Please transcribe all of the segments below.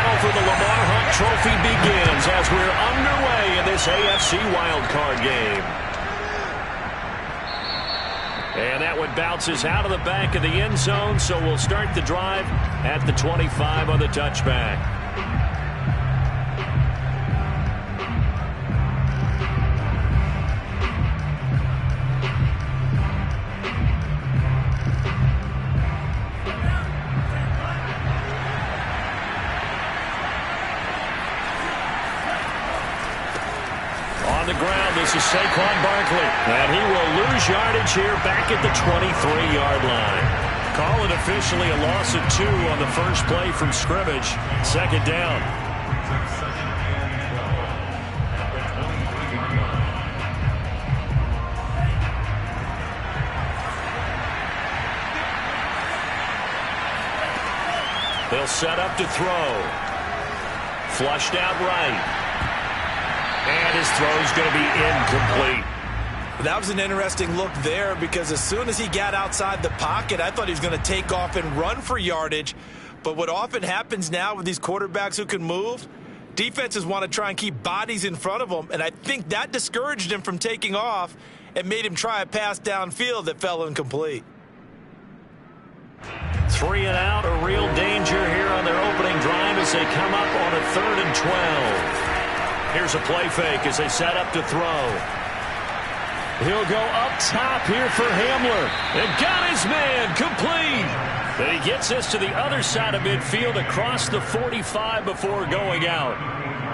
battle for the Lamar Hunt Trophy begins as we're underway in this AFC wildcard game. And that one bounces out of the back of the end zone, so we'll start the drive at the 25 on the touchback. On the ground, this is Saquon Barkley, and he will lose yardage here back at the 23-yard line. Call it officially a loss of 2 on the first play from scrimmage. Second down. They'll set up to throw. Flushed out right. And his throw's going to be incomplete. That was an interesting look there because as soon as he got outside the pocket, I thought he was going to take off and run for yardage. But what often happens now with these quarterbacks who can move, defenses want to try and keep bodies in front of them. And I think that discouraged him from taking off and made him try a pass downfield that fell incomplete. 3 and out, a real danger here on their opening drive as they come up on a 3rd and 12. Here's a play fake as they set up to throw. He'll go up top here for Hamler. And got his man complete. Then he gets this to the other side of midfield across the 45 before going out.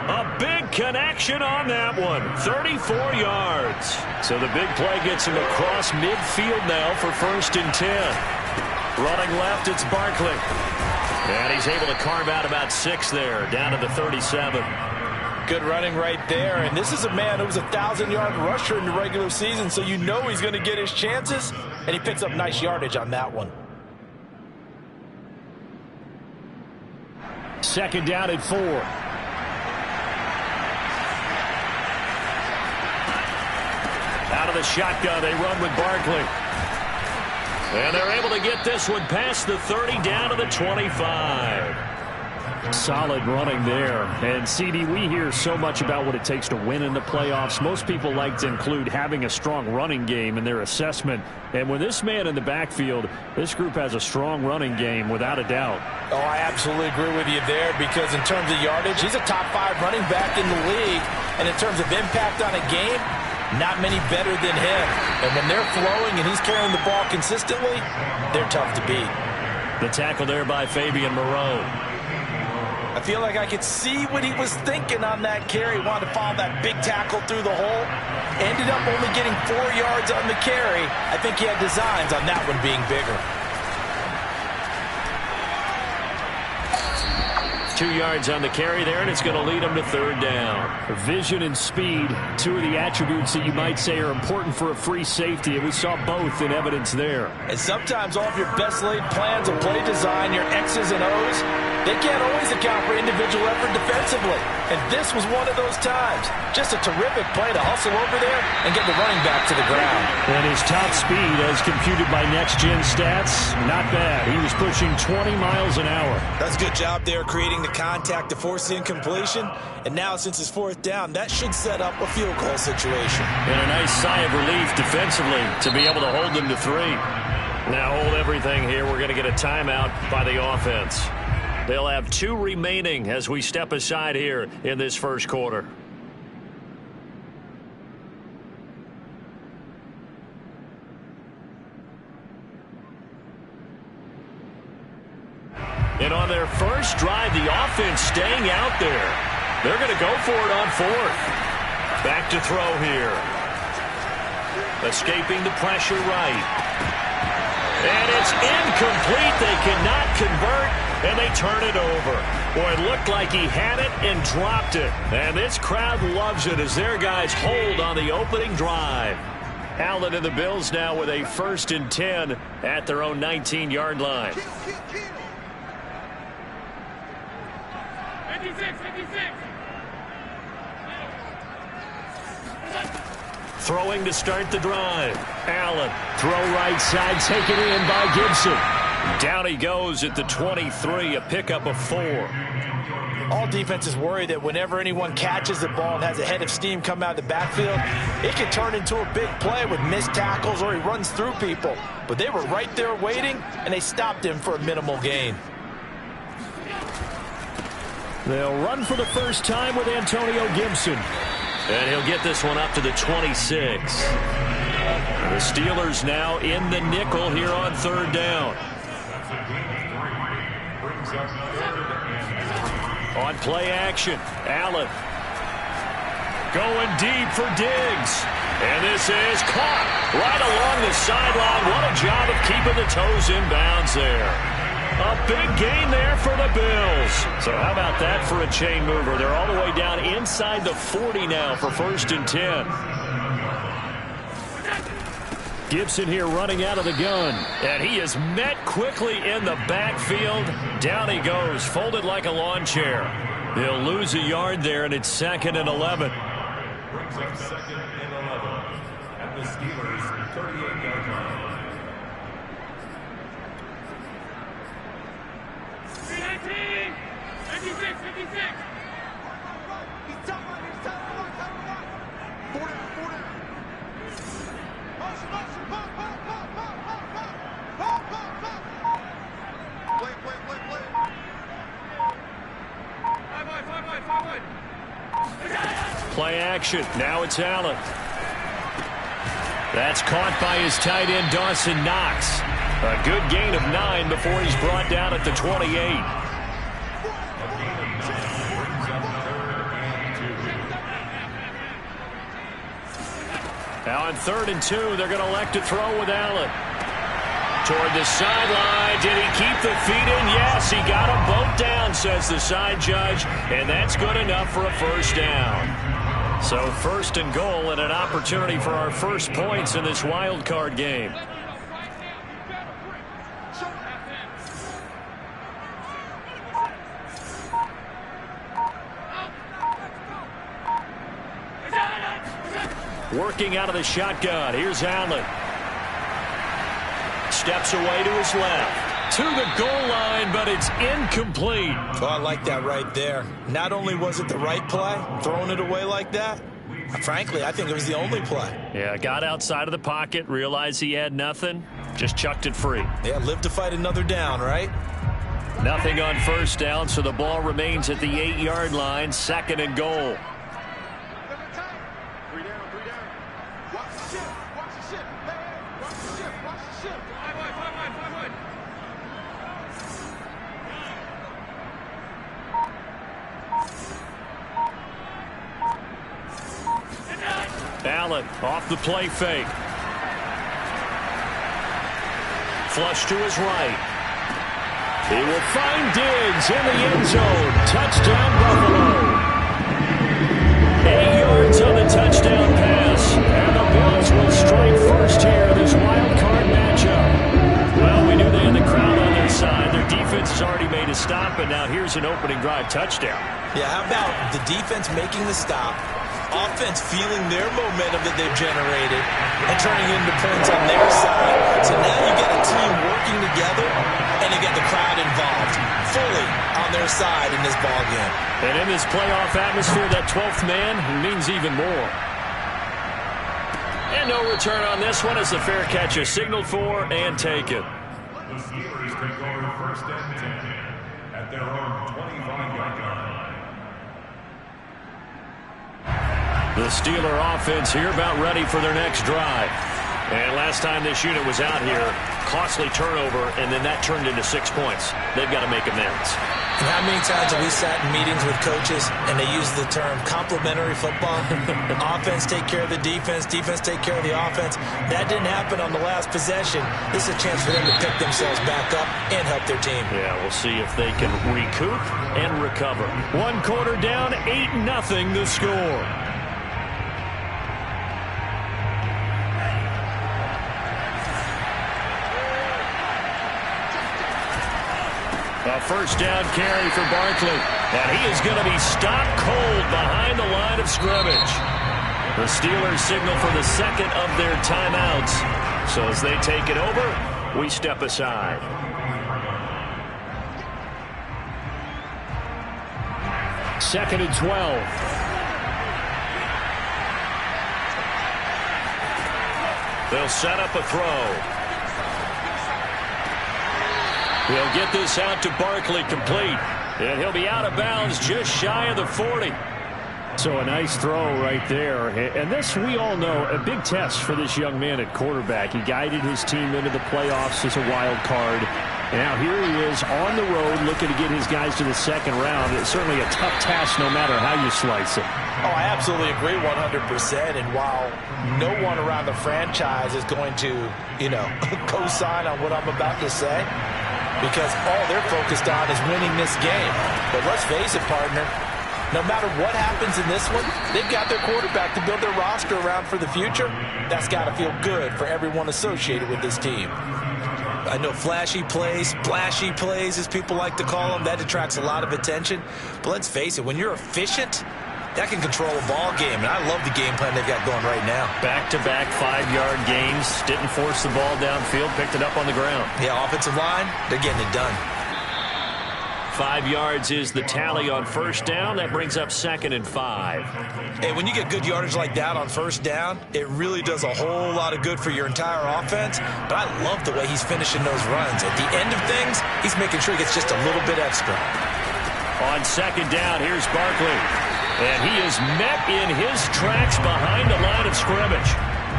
A big connection on that one. 34 yards. So the big play gets him across midfield now for 1st and 10. Running left, it's Barkley. And he's able to carve out about 6 there, down to the 37. Good running right there, and this is a man who was a 1,000-yard rusher in the regular season, so you know he's going to get his chances, and he picks up nice yardage on that one. 2nd down at 4. Out of the shotgun, they run with Barkley. And they're able to get this one past the 30 down to the 25. Solid running there. And, CD, we hear so much about what it takes to win in the playoffs. Most people like to include having a strong running game in their assessment. And with this man in the backfield, this group has a strong running game without a doubt. Oh, I absolutely agree with you there because in terms of yardage, he's a top 5 running back in the league. And in terms of impact on a game, not many better than him. And when they're flowing and he's carrying the ball consistently, they're tough to beat. The tackle there by Fabian Moreau. I feel like I could see what he was thinking on that carry. Wanted to follow that big tackle through the hole. Ended up only getting 4 yards on the carry. I think he had designs on that one being bigger. 2 yards on the carry there, and it's going to lead him to 3rd down. Vision and speed, 2 of the attributes that you might say are important for a free safety, and we saw both in evidence there. And sometimes all of your best laid plans of play design, your X's and O's, they can't always account for individual effort defensively. And this was one of those times. Just a terrific play to hustle over there and get the running back to the ground. And his top speed, as computed by Next Gen Stats, not bad. He was pushing 20 miles an hour. That's a good job there creating the contact to force the incompletion. And now since it's 4th down, that should set up a field goal situation. And a nice sigh of relief defensively to be able to hold them to 3. Now hold everything here. We're going to get a timeout by the offense. They'll have 2 remaining as we step aside here in this first quarter. And on their first drive, the offense staying out there. They're going to go for it on 4th. Back to throw here. Escaping the pressure right. And it's incomplete. They cannot convert, and they turn it over. Boy, it looked like he had it and dropped it. And this crowd loves it as their guys hold on the opening drive. Allen and the Bills now with a 1st and 10 at their own 19-yard line. 56. Throwing to start the drive. Allen, throw right side, taken in by Gibson. Down he goes at the 23, a pickup of 4. All defenses worry that whenever anyone catches the ball and has a head of steam come out of the backfield, it can turn into a big play with missed tackles or he runs through people. But they were right there waiting, and they stopped him for a minimal gain. They'll run for the first time with Antonio Gibson. And he'll get this one up to the 26. The Steelers now in the nickel here on 3rd down. On play action, Allen going deep for Diggs. And this is caught right along the sideline. What a job of keeping the toes in bounds there. A big gain there for the Bills. So how about that for a chain mover? They're all the way down inside the 40 now for 1st and 10. Gibson here running out of the gun. And he is met quickly in the backfield. Down he goes, folded like a lawn chair. They'll lose a yard there, and it's 2nd and 11. Brings up 2nd and 11 at the Steelers' 38-yard line. Play action. Now it's Allen. That's caught by his tight end, Dawson Knox. A good gain of 9 before he's brought down at the 28. Now on 3rd and 2, they're going to elect to throw with Allen. Toward the sideline. Did he keep the feet in? Yes, he got them both down, says the side judge. And that's good enough for a 1st down. So 1st and goal and an opportunity for our first points in this wild card game. Working out of the shotgun. Here's Allen. Steps away to his left. To the goal line, but it's incomplete. Oh, I like that right there. Not only was it the right play, throwing it away like that, frankly, I think it was the only play. Yeah, got outside of the pocket, realized he had nothing, just chucked it free. Yeah, live to fight another down, right? Nothing on 1st down, so the ball remains at the 8-yard line, 2nd and goal. Allen off the play fake. Flush to his right. He will find Diggs in the end zone. Touchdown, Buffalo. 8 yards on the touchdown pass. And the Bills will strike first here in this wild card matchup. Well, we knew they had the crowd on their side. Their defense has already made a stop, and now here's an opening drive touchdown. Yeah, how about the defense making the stop, offense feeling their momentum that they've generated and turning it into points on their side. So now you get a team working together, and you get the crowd involved fully on their side in this ball game. And in this playoff atmosphere, that 12th man means even more. And no return on this one as the fair catch is signaled for and taken. The Steelers take over 1st and 10 at their own 25-yard line. The Steeler offense here about ready for their next drive. And last time this unit was out here, costly turnover, and then that turned into 6 points. They've got to make amends. And how many times have we sat in meetings with coaches and they use the term complementary football? Offense take care of the defense, defense take care of the offense. That didn't happen on the last possession. This is a chance for them to pick themselves back up and help their team. Yeah, we'll see if they can recoup and recover. 1 quarter down, 8-0 the score. A 1st down carry for Barkley. And he is going to be stopped cold behind the line of scrimmage. The Steelers signal for the 2nd of their timeouts. So as they take it over, we step aside. 2nd and 12. They'll set up a throw. He'll get this out to Barkley, complete. And he'll be out of bounds just shy of the 40. So a nice throw right there. And this, we all know, a big test for this young man at quarterback. He guided his team into the playoffs as a wild card. And now here he is on the road looking to get his guys to the 2nd round. It's certainly a tough task no matter how you slice it. Oh, I absolutely agree 100%. And while no one around the franchise is going to, co-sign on what I'm about to say, because all they're focused on is winning this game. But let's face it, partner, no matter what happens in this one, they've got their quarterback to build their roster around for the future. That's got to feel good for everyone associated with this team. I know flashy plays, splashy plays, as people like to call them, that attracts a lot of attention. But let's face it, when you're efficient, that can control a ball game. And I love the game plan they've got going right now. Back-to-back 5-yard gains. Didn't force the ball downfield. Picked it up on the ground. Yeah, offensive line, they're getting it done. 5 yards is the tally on 1st down. That brings up 2nd and 5. Hey, when you get good yardage like that on 1st down, it really does a whole lot of good for your entire offense. But I love the way he's finishing those runs. At the end of things, he's making sure he gets just a little bit extra. On 2nd down, here's Barkley. And he is met in his tracks behind the line of scrimmage.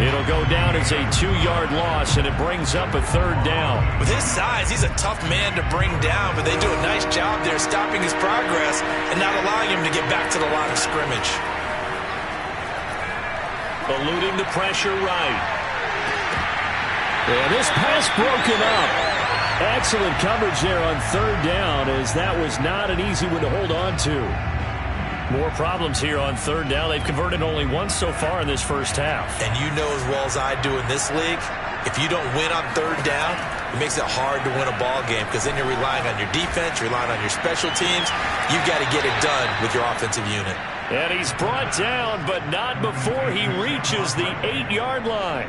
It'll go down as a 2-yard loss, and it brings up a 3rd down. With his size, he's a tough man to bring down, but they do a nice job there stopping his progress and not allowing him to get back to the line of scrimmage. Eluding the pressure right. And this pass broken up. Excellent coverage there on 3rd down, as that was not an easy one to hold on to. More problems here on 3rd down. They've converted only once so far in this 1st half. And you know as well as I do in this league, if you don't win on 3rd down, it makes it hard to win a ball game, because then you're relying on your defense, you're relying on your special teams. You've got to get it done with your offensive unit. And he's brought down, but not before he reaches the 8-yard line.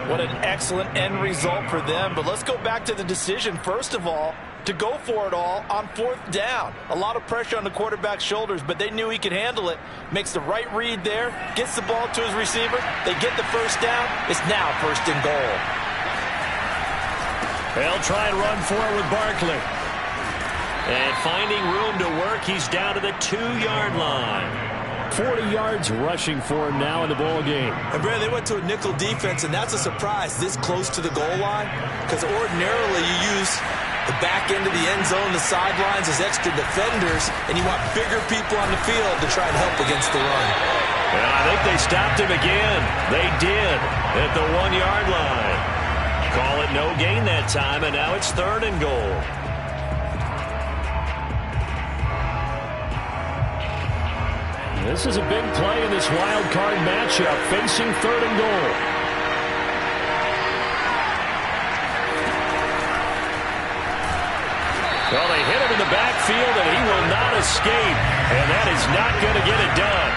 What an excellent end result for them. But let's go back to the decision, first of all, to go for it all on 4th down. A lot of pressure on the quarterback's shoulders, but they knew he could handle it. Makes the right read there, gets the ball to his receiver. They get the 1st down. It's now 1st and goal. They'll try and run for it with Barkley. And finding room to work, he's down to the 2-yard line. 40 yards rushing for him now in the ball game. And Brad, they went to a nickel defense, and that's a surprise this close to the goal line, because ordinarily you use the back end of the end zone, the sidelines as extra defenders, and you want bigger people on the field to try and help against the run. And I think they stopped him again. They did at the 1-yard line. Call it no gain that time, and now it's 3rd and goal. This is a big play in this wild card matchup, facing 3rd and goal. Well, they hit him in the backfield, and he will not escape. And that is not going to get it done.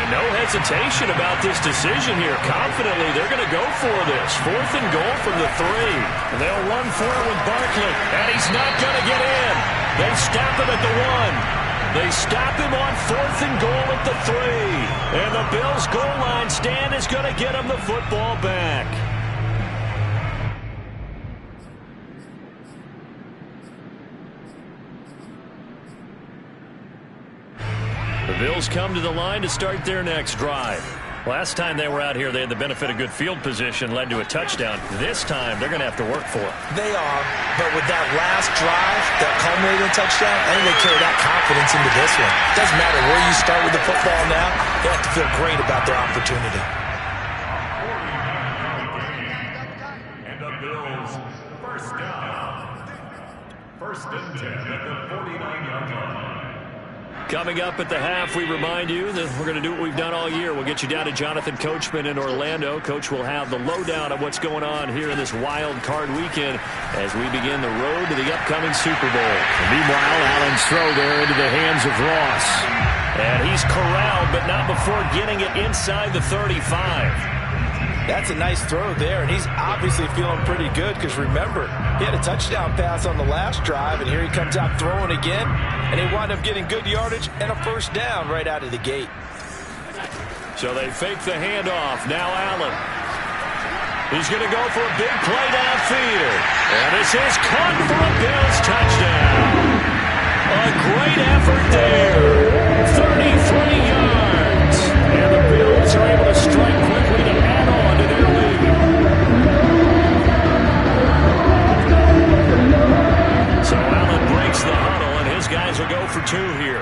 And no hesitation about this decision here. Confidently, they're going to go for this. 4th and goal from the 3. And they'll run for it with Barkley. And he's not going to get in. They stop him at the 1. They stop him on 4th and goal at the 3. And the Bills' goal line stand is going to get him the football back. The Bills come to the line to start their next drive. Last time they were out here, they had the benefit of good field position, led to a touchdown. This time, they're going to have to work for it. They are, but with that last drive, that culminating touchdown, I think they carry that confidence into this one. Doesn't matter where you start with the football now, they have to feel great about their opportunity. And the Bills, 1st down. 1st and 10 at the 49-yard line. Coming up at the half, we remind you that we're going to do what we've done all year. We'll get you down to Jonathan Coachman in Orlando. Coach will have the lowdown of what's going on here in this wild card weekend as we begin the road to the upcoming Super Bowl. And meanwhile, Allen's throw there into the hands of Ross. And he's corralled, but not before getting it inside the 35. That's a nice throw there, and he's obviously feeling pretty good because, remember, he had a touchdown pass on the last drive, and here he comes out throwing again, and he wound up getting good yardage and a first down right out of the gate. So they fake the handoff. Now Allen. He's going to go for a big play downfield. And this is caught for a Bills touchdown. A great effort there. 33 yards. And the Bills are able to strike quickly to add on to their lead. So Allen breaks the huddle, and his guys will go for two here.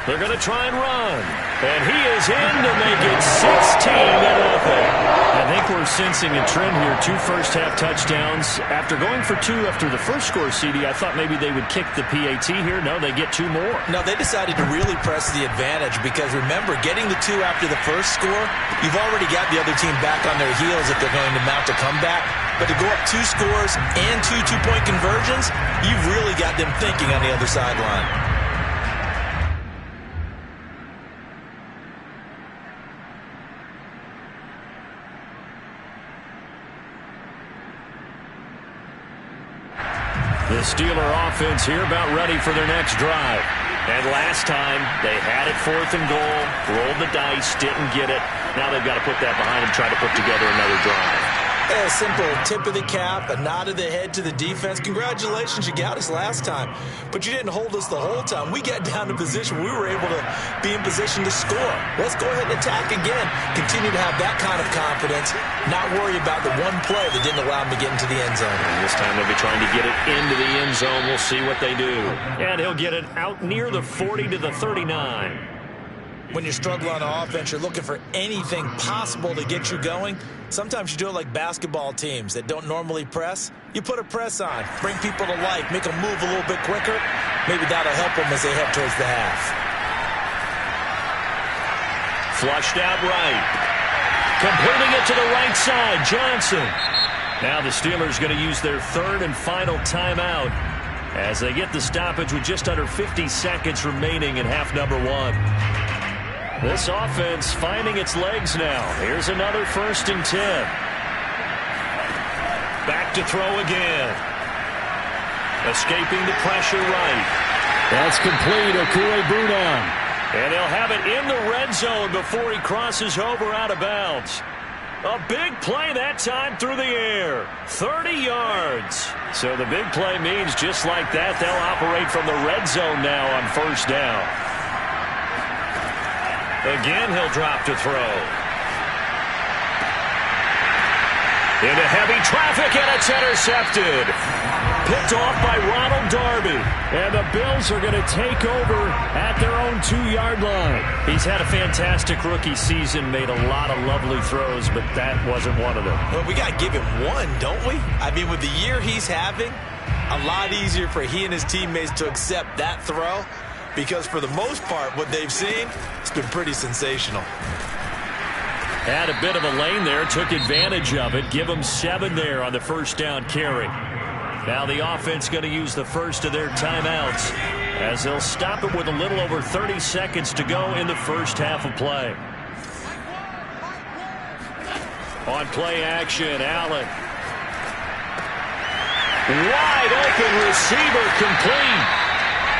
They're going to try and run. And he is in to make it 16-0. I think we're sensing a trend here. 2 first-half touchdowns. After going for 2 after the first score, CD, I thought maybe they would kick the PAT here. No, they get 2 more. No, they decided to really press the advantage because, remember, getting the 2 after the first score, you've already got the other team back on their heels if they're going to mount a comeback. But to go up 2 scores and 2 two-point conversions, you've really got them thinking on the other sideline. The Steeler offense here about ready for their next drive. And last time, they had it 4th and goal, rolled the dice, didn't get it. Now they've got to put that behind them, try to put together another drive. A simple tip of the cap, a nod of the head to the defense. Congratulations, you got us last time. But you didn't hold us the whole time. We got down to position. We were able to be in position to score. Let's go ahead and attack again. Continue to have that kind of confidence. Not worry about the one play that didn't allow them to get into the end zone. And this time they'll be trying to get it into the end zone. We'll see what they do. And he'll get it out near the 40 to the 39. When you're struggling on offense, you're looking for anything possible to get you going. Sometimes you do it like basketball teams that don't normally press. You put a press on, bring people to life, make them move a little bit quicker. Maybe that'll help them as they head towards the half. Flushed out right. Completing it to the right side, Johnson. Now the Steelers going to use their 3rd and final timeout as they get the stoppage with just under 50 seconds remaining in half number 1. This offense finding its legs now. Here's another 1st and 10. Back to throw again. Escaping the pressure right. That's complete. Okuegbunam. And they'll have it in the red zone before he crosses over out of bounds. A big play that time through the air. 30 yards. So the big play means just like that, they'll operate from the red zone now on 1st down. Again, he'll drop to throw. Into heavy traffic, and it's intercepted. Picked off by Ronald Darby. And the Bills are going to take over at their own 2-yard line. He's had a fantastic rookie season, made a lot of lovely throws, but that wasn't one of them. Well, we got to give him one, don't we? I mean, with the year he's having, a lot easier for he and his teammates to accept that throw. Because for the most part, what they've seen, it's been pretty sensational. Had a bit of a lane there, took advantage of it. Give them 7 there on the 1st down carry. Now the offense going to use the first of their timeouts as they'll stop it with a little over 30 seconds to go in the first half of play. On play action, Allen. Wide open receiver complete.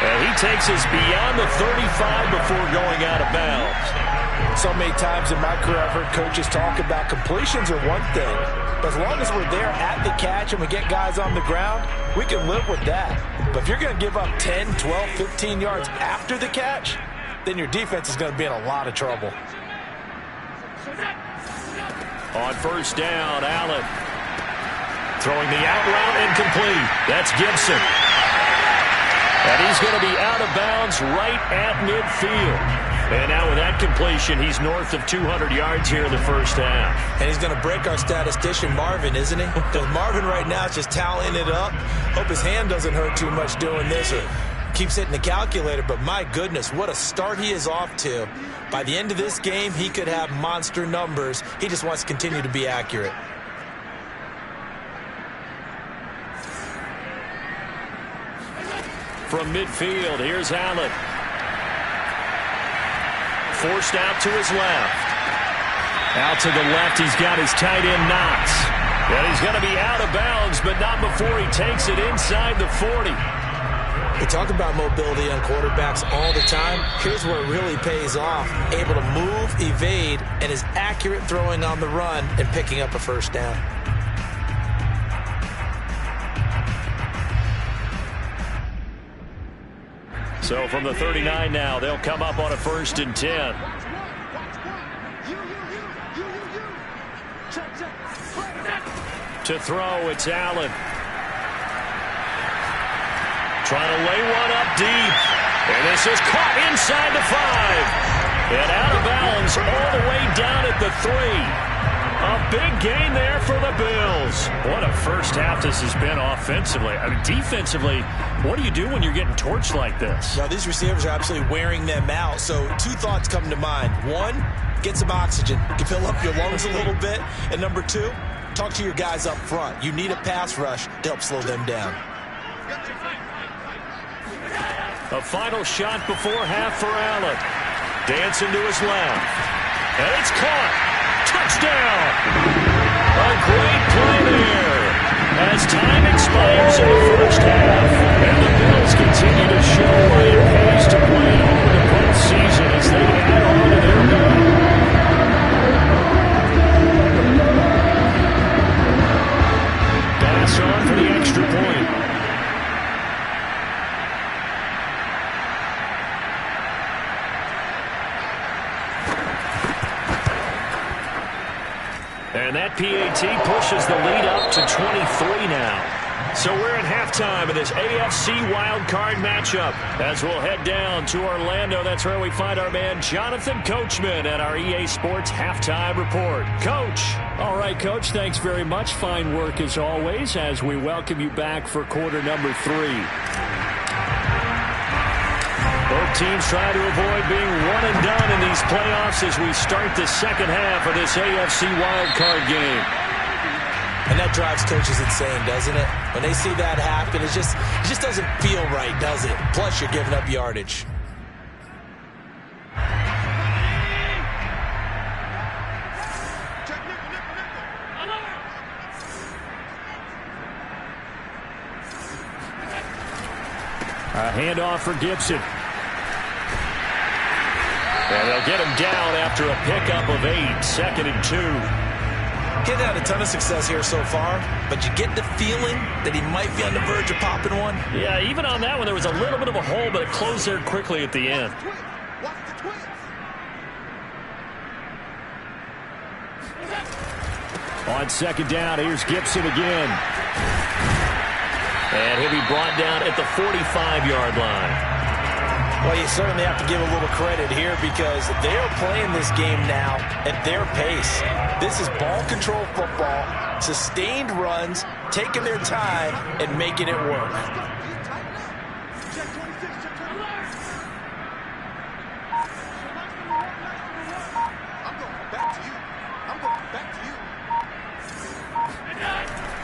And he takes us beyond the 35 before going out of bounds. So many times in my career, I've heard coaches talk about completions are one thing. But as long as we're there at the catch and we get guys on the ground, we can live with that. But if you're going to give up 10, 12, 15 yards after the catch, then your defense is going to be in a lot of trouble. On 1st down, Allen. Throwing the out route incomplete. That's Gibson. And he's going to be out of bounds right at midfield. And now with that completion, he's north of 200 yards here in the first half. And he's going to break our statistician, Marvin, isn't he? Because Marvin right now is just tallying it up. Hope his hand doesn't hurt too much doing this or keeps hitting the calculator. But my goodness, what a start he is off to. By the end of this game, he could have monster numbers. He just wants to continue to be accurate. From midfield, here's Allen. forced out to his left. Out to the left, he's got his tight end Knox. And he's going to be out of bounds, but not before he takes it inside the 40. We talk about mobility on quarterbacks all the time. Here's where it really pays off. Able to move, evade, and is accurate throwing on the run and picking up a first down. So from the 39 now, they'll come up on a 1st and 10. To throw, it's Allen. Trying to lay one up deep. And this is caught inside the 5. And out of bounds all the way down at the 3. A big gain there for the Bills. What a first half this has been offensively. I mean, defensively, what do you do when you're getting torched like this? Now, these receivers are absolutely wearing them out. So 2 thoughts come to mind. 1, get some oxygen. You can fill up your lungs a little bit. And number 2, talk to your guys up front. You need a pass rush to help slow them down. A final shot before half for Allen. Dancing to his left. And it's caught. Touchdown. A great play there. As time expires in the first half. And the Bills continue to show why it pays to play at home in the postseason as they add on to their run. Pass on for the extra point. And that PAT pushes the lead up to 23 now. So we're at halftime of this AFC wildcard matchup. As we'll head down to Orlando, that's where we find our man Jonathan Coachman at our EA Sports Halftime Report. Coach. All right, Coach, thanks very much. Fine work as always as we welcome you back for quarter number 3. Both teams try to avoid being one and done in these playoffs as we start the second half of this AFC wildcard game. And that drives coaches insane, doesn't it? When they see that happen, it just doesn't feel right, does it? Plus, you're giving up yardage. A handoff for Gibson. And they'll get him down after a pickup of 8, 2nd and 2. He's had a ton of success here so far, but you get the feeling that he might be on the verge of popping one. Yeah, even on that one, there was a little bit of a hole, but it closed there quickly at the end. On 2nd down, here's Gibson again. And he'll be brought down at the 45-yard line. Well, you certainly have to give a little credit here because they're playing this game now at their pace. This is ball control football, sustained runs, taking their time, and making it work.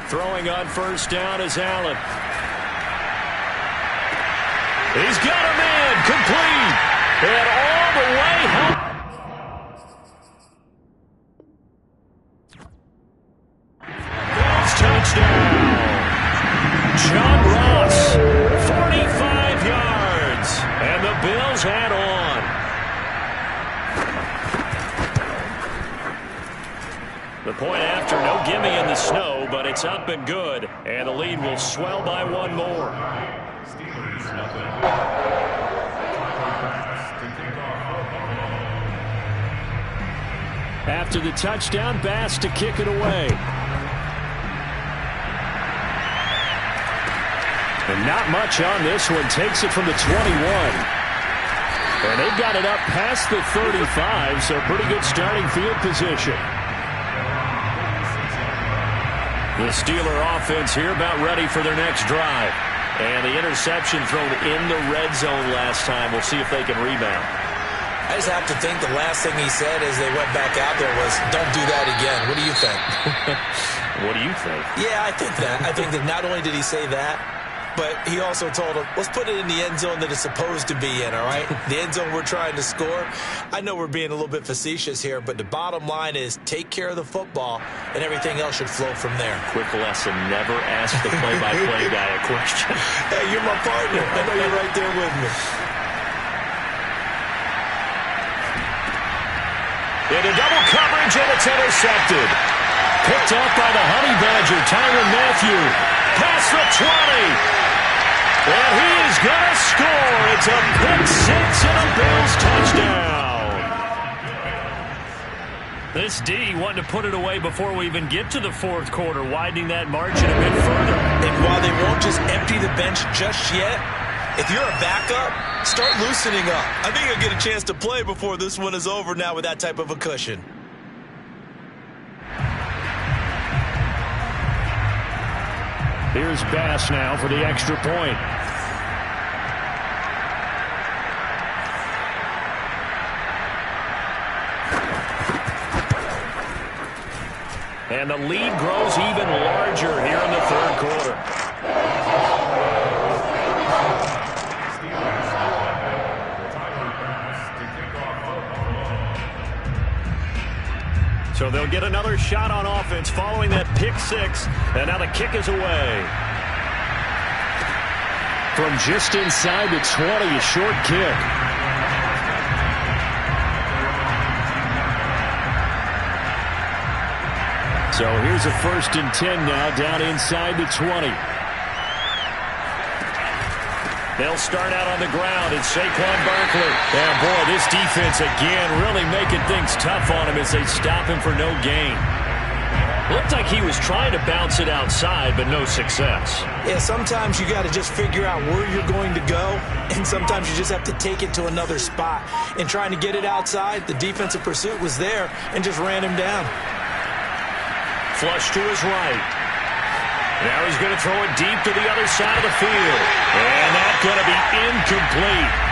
Throwing on 1st down is Allen. He's got him in, complete, and all the way home. Bills touchdown. John Ross, 45 yards, and the Bills add on. The point after, no gimme in the snow, but it's up and good, and the lead will swell by 1 more. After the touchdown, Bass to kick it away. And not much on this one. Takes it from the 21. And they've got it up past the 35, so pretty good starting field position. The Steeler offense here about ready for their next drive. And the interception thrown in the red zone last time. We'll see if they can rebound. I just have to think the last thing he said as they went back out there was, don't do that again. What do you think? What do you think? Yeah, I think that. I think that not only did he say that, but he also told him, let's put it in the end zone that it's supposed to be in, all right? The end zone we're trying to score. I know we're being a little bit facetious here, but the bottom line is take care of the football, and everything else should flow from there. Quick lesson, never ask the play-by-play guy a question. Hey, you're my partner. I know you're right there with me. Into double coverage, and it's intercepted. Picked off by the Honey Badger, Tyrann Mathieu. Past the 20. And he is going to score. It's a pick six and a Bills touchdown. This D wanting to put it away before we even get to the fourth quarter, widening that margin a bit further. And while they won't just empty the bench just yet, if you're a backup, start loosening up. I think you'll get a chance to play before this one is over now with that type of a cushion. Here's Bass now for the extra point. And the lead grows even larger here in the third quarter. So they'll get another shot on offense following that pick six. And now the kick is away. From just inside the 20, a short kick. So here's a 1st and 10 now down inside the 20. They'll start out on the ground. It's Saquon Barkley. And, boy, this defense again really making things tough on him as they stop him for no gain. Looked like he was trying to bounce it outside, but no success. Yeah, sometimes you got to just figure out where you're going to go, and sometimes you just have to take it to another spot. And trying to get it outside, the defensive pursuit was there and just ran him down. Flush to his right. Now he's going to throw it deep to the other side of the field. And that's going to be incomplete.